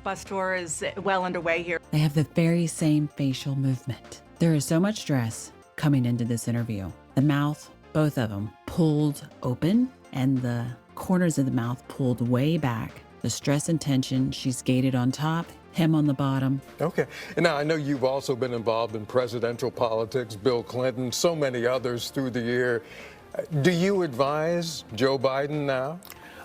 bus tour is well underway here. They have the very same facial movement. There is so much stress coming into this interview. The mouth, both of them, pulled open, and the corners of the mouth pulled way back. The stress and tension, she's gated on top, him on the bottom. Okay. And now I know you've also been involved in presidential politics, Bill Clinton, so many others through the year. Do you advise Joe Biden now?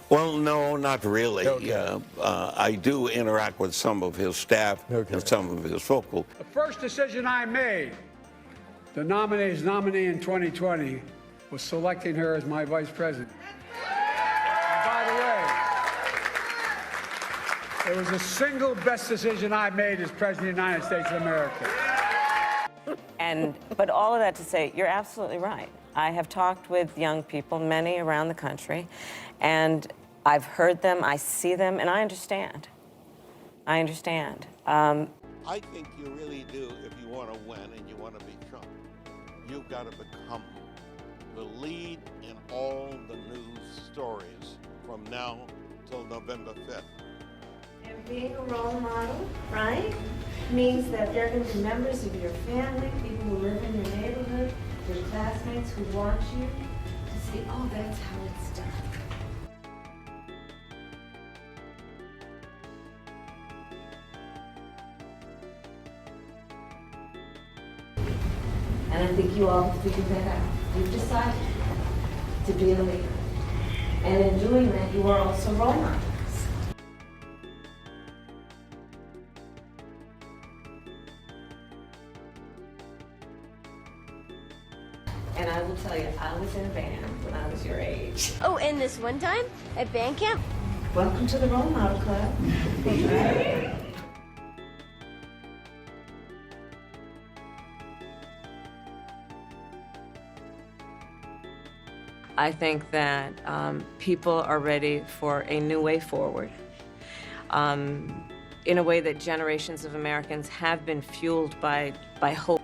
Well, no, not really. Okay. I do interact with some of his staff and some of his focal. The first decision I made to nominate his nominee in 2020 was selecting her as my vice president. And by the way, it was the single best decision I made as president of the United States of America. But all of that to say, you're absolutely right. I have talked with young people, many around the country, and I've heard them, I see them, and I understand. I understand. I think you really do, if you want to win and you want to be Trump, you've got to become the lead in all the news stories from now till November 5th. And being a role model, right, means that there are going to be members of your family, people who live in your neighborhood, your classmates who want you to see, oh, that's how it's done. And I think you all have figured that out. You've decided to be a leader. And in doing that, you are also role models. And I will tell you, I was in a band when I was your age. Oh, and this one time at band camp? Welcome to the Role Model Club. I think that people are ready for a new way forward, in a way that generations of Americans have been fueled by hope.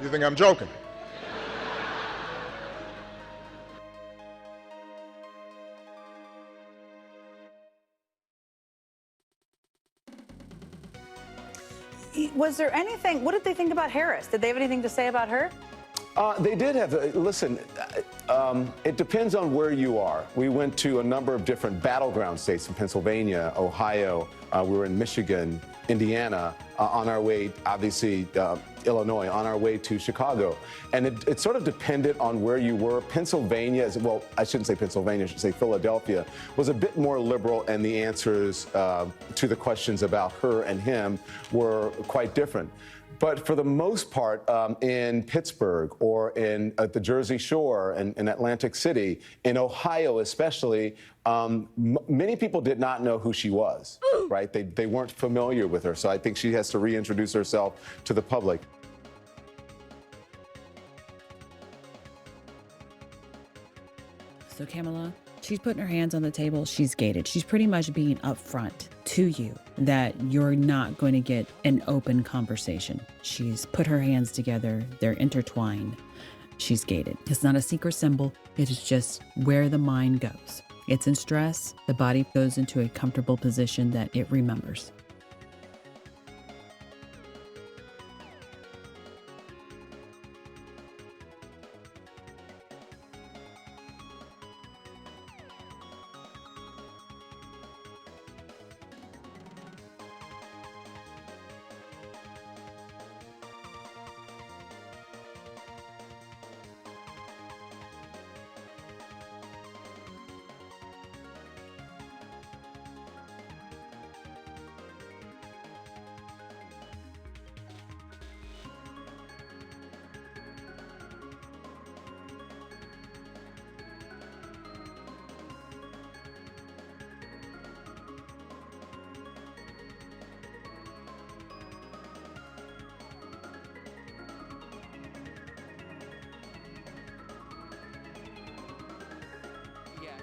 You think I'm joking? Was there anything, what did they think about Harris? Did they have anything to say about her? They did have, listen, it depends on where you are. We went to a number of different battleground states in Pennsylvania, Ohio, we were in Michigan, Indiana, on our way, obviously, Illinois, on our way to Chicago. And it sort of depended on where you were. Pennsylvania, well, I shouldn't say Pennsylvania, I should say Philadelphia, was a bit more liberal, and the answers to the questions about her and him were quite different. But for the most part, in Pittsburgh or in the Jersey Shore and in Atlantic City, in Ohio especially, many people did not know who she was, right? They weren't familiar with her. So I think she has to reintroduce herself to the public. So Kamala, she's putting her hands on the table. She's gated. She's pretty much being upfront to you that you're not going to get an open conversation. She's put her hands together. They're intertwined. She's gated. It's not a secret symbol. It is just where the mind goes. It's in stress. The body goes into a comfortable position that it remembers.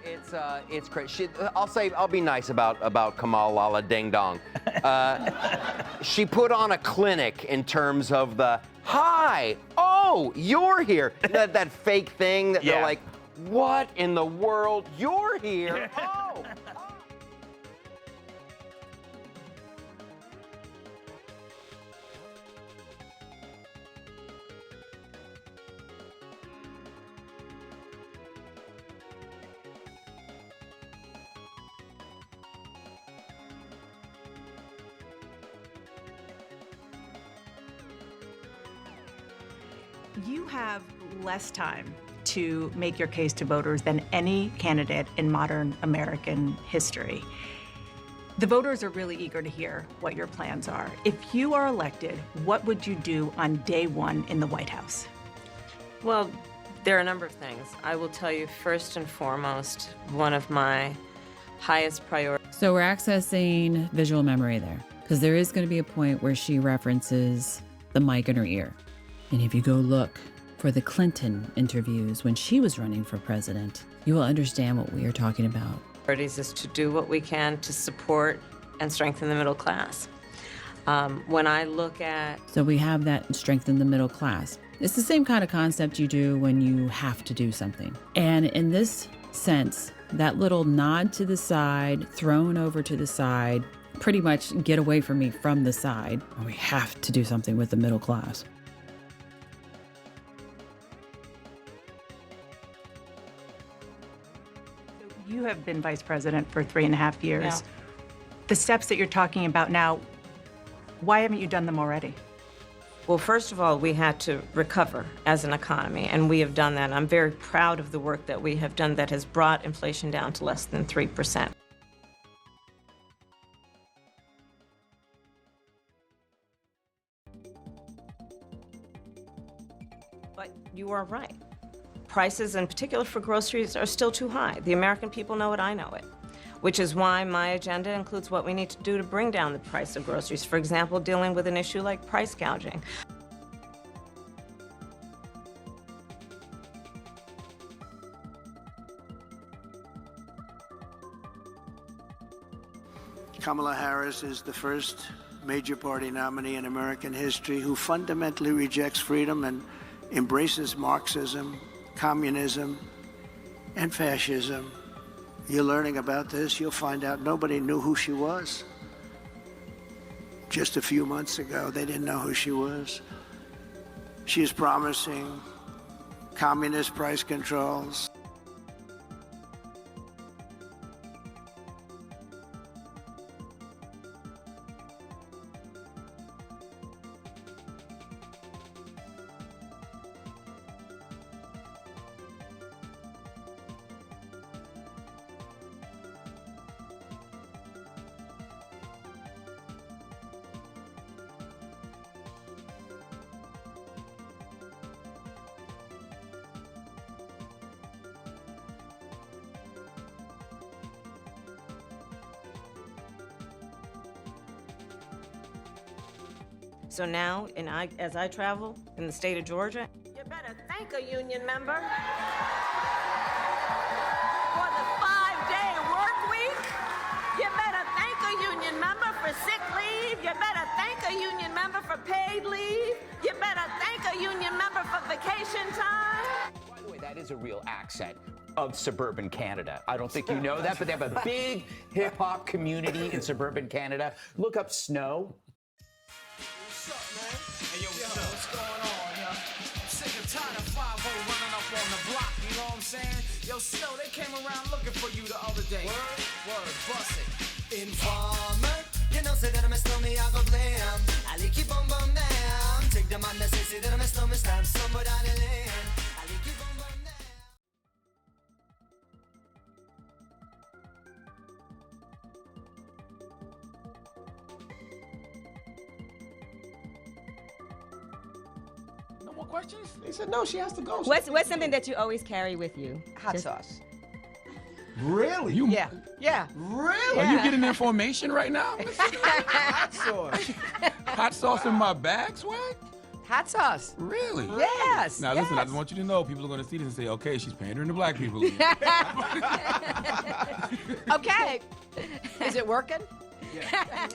It's crazy. I'll be nice about Kamala Ding Dong. She put on a clinic in terms of the hi, oh, you're here. That fake thing that they're like, what in the world? You're here. Oh. You have less time to make your case to voters than any candidate in modern American history. The voters are really eager to hear what your plans are. If you are elected, what would you do on day one in the White House? Well, there are a number of things. I will tell you, first and foremost, one of my highest priorities. So we're accessing visual memory there, because there is going to be a point where she references the mic in her ear. And if you go look for the Clinton interviews when she was running for president, you will understand what we are talking about. Is to do what we can to support and strengthen the middle class. When I look at... So we have that strengthen the middle class. It's the same kind of concept you do when you have to do something. And in this sense, that little nod to the side, thrown over to the side, pretty much get away from me from the side. We have to do something with the middle class. You have been vice president for 3.5 years. Yeah. The steps that you're talking about now, why haven't you done them already? Well, first of all, we had to recover as an economy, and we have done that. I'm very proud of the work that we have done that has brought inflation down to less than 3%. But you are right. Prices, in particular for groceries, are still too high. The American people know it, I know it. Which is why my agenda includes what we need to do to bring down the price of groceries. For example, dealing with an issue like price gouging. Kamala Harris is the first major party nominee in American history who fundamentally rejects freedom and embraces Marxism, communism, and fascism. You're learning about this, you'll find out nobody knew who she was. Just a few months ago, they didn't know who she was. She is promising communist price controls. So now, as I travel in the state of Georgia, you better thank a union member for the 5-day work week. You better thank a union member for sick leave. You better thank a union member for paid leave. You better thank a union member for vacation time. By the way, that is a real accent of suburban Canada. I don't think you know that, but they have a big hip-hop community in suburban Canada. Look up Snow. Hey, yo, what's going on, yo? I'm sick and tired of 5-0 running up on the block, you know what I'm saying? Yo, Snow, they came around looking for you the other day. Word, bust it. Informer, you know, say that I'm a snowman, I go glam. I like keep on bum down. Take the man that say that I'm a snowman, stamp somewhere down the lane. I like keep on bum down. No more questions? They said no, she has to go. What's something that you always carry with you? Hot sauce. Really? Yeah. Really? Yeah. Are you getting information right now? Hot sauce. Hot sauce in my bag, swag? Hot sauce. Really? Yes. Now listen, I yes. just want you to know, people are going to see this and say, okay, she's pandering to black people again. Okay. Is it working? Yeah.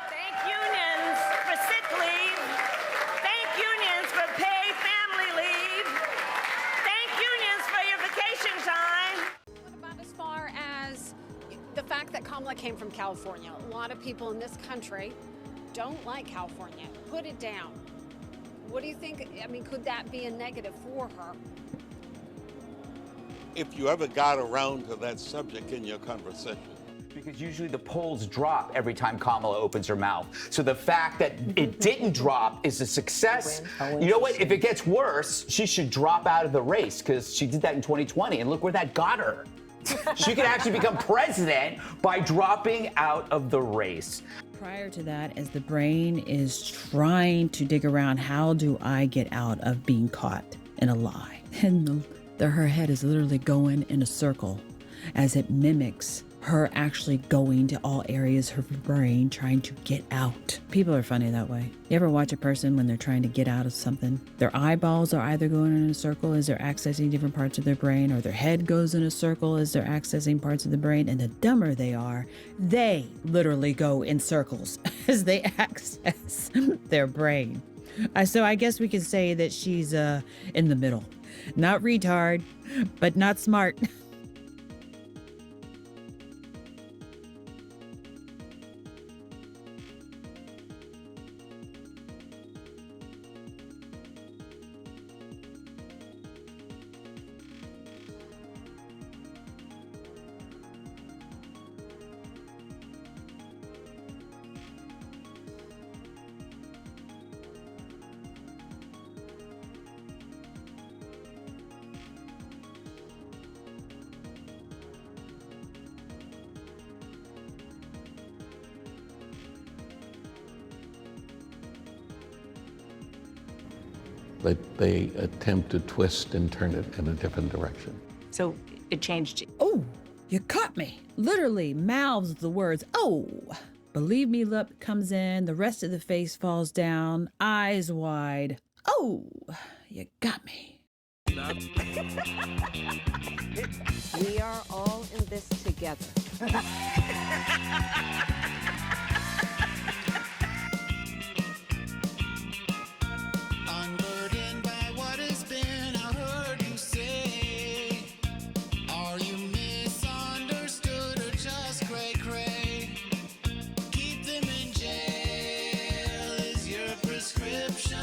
Thank unions for sick leave. Thank unions for paid family leave. Thank unions for your vacation time. What about as far as the fact that Kamala came from California? A lot of people in this country don't like California. Put it down. What do you think? I mean, could that be a negative for her? If you ever got around to that subject in your conversation. Because usually the polls drop every time Kamala opens her mouth. So the fact that it didn't drop is a success. You know what? If it gets worse, she should drop out of the race because she did that in 2020, and look where that got her. She could actually become president by dropping out of the race. Prior to that, as the brain is trying to dig around, how do I get out of being caught in a lie? And her head is literally going in a circle as it mimics her actually going to all areas of her brain trying to get out. People are funny that way. You ever watch a person when they're trying to get out of something? Their eyeballs are either going in a circle as they're accessing different parts of their brain, or their head goes in a circle as they're accessing parts of the brain, and the dumber they are, they literally go in circles as they access their brain. So I guess we could say that she's in the middle. Not retard, but not smart. They attempt to twist and turn it in a different direction. So it changed. Oh, you caught me. Literally mouths the words, oh. Believe me lip comes in, the rest of the face falls down, eyes wide. Oh, you got me. We are all in this together. Unburdened by what has been, I heard you say, are you misunderstood or just cray-cray? Keep them in jail is your prescription.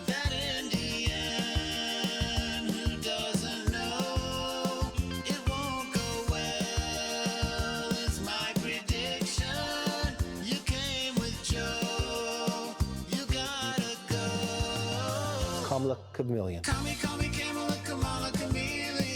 That Indian who doesn't know it won't go well is my prediction. You came with Joe, you gotta go. Kamala Chameleon. Kamala, Kamala, Kamala, Chameleon.